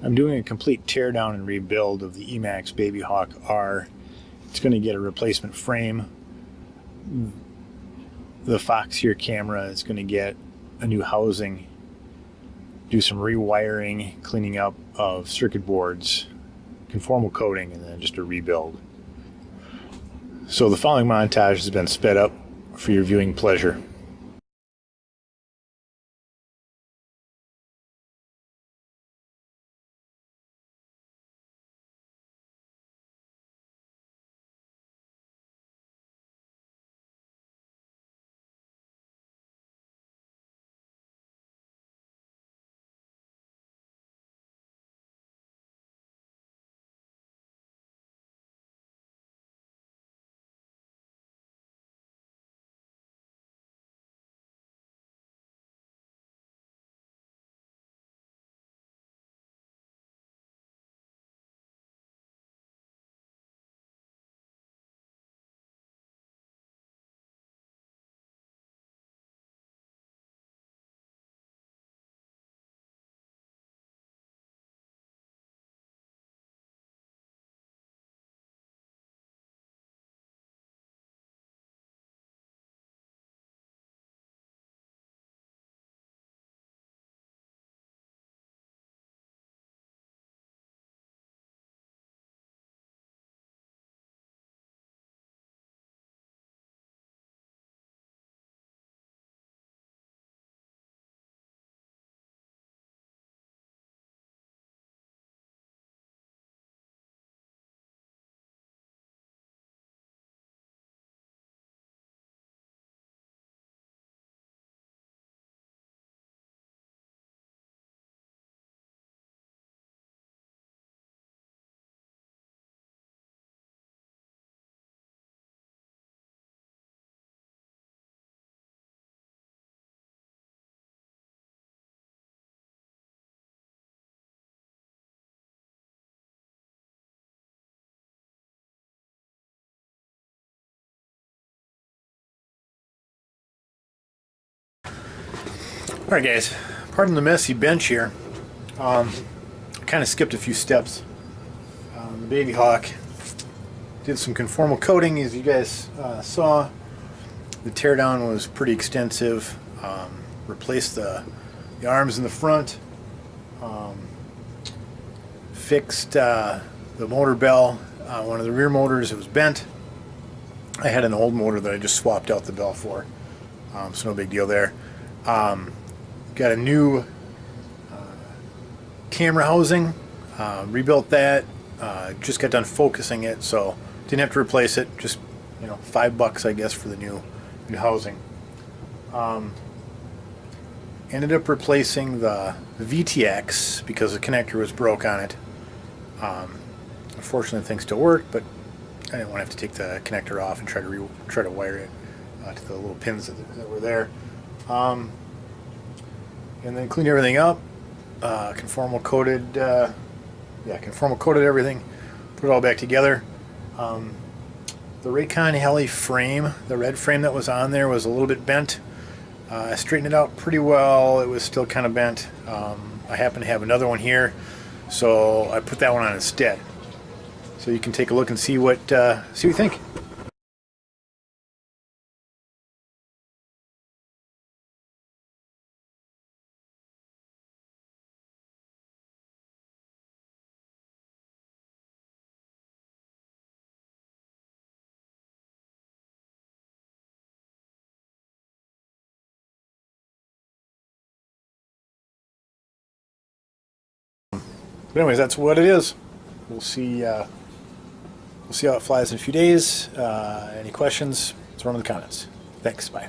I'm doing a complete teardown and rebuild of the EMAX BabyHawk R. It's going to get a replacement frame. The Fox here camera is going to get a new housing, do some rewiring, cleaning up of circuit boards, conformal coating, and then just a rebuild. So the following montage has been sped up for your viewing pleasure. Alright guys, pardon the messy bench here. I kind of skipped a few steps. The BabyHawk did some conformal coating, as you guys saw. The teardown was pretty extensive. Replaced the arms in the front. Fixed the motor bell. One of the rear motors, it was bent. I had an old motor that I just swapped out the bell for, so no big deal there. Got a new camera housing, rebuilt that, just got done focusing it, so didn't have to replace it, just $5 I guess for the new housing. Ended up replacing the VTX because the connector was broke on it. Unfortunately, things still work, but I didn't want to have to take the connector off and try to wire it to the little pins that were there. And then cleaned everything up, conformal coated everything, put it all back together. The Rakonheli frame, the red frame that was on there, was a little bit bent. I straightened it out pretty well. It was still kind of bent. I happen to have another one here, so I put that one on instead. So you can take a look and see what you think. But anyways, that's what it is. We'll see how it flies in a few days. Any questions? Throw them in the comments. Thanks. Bye.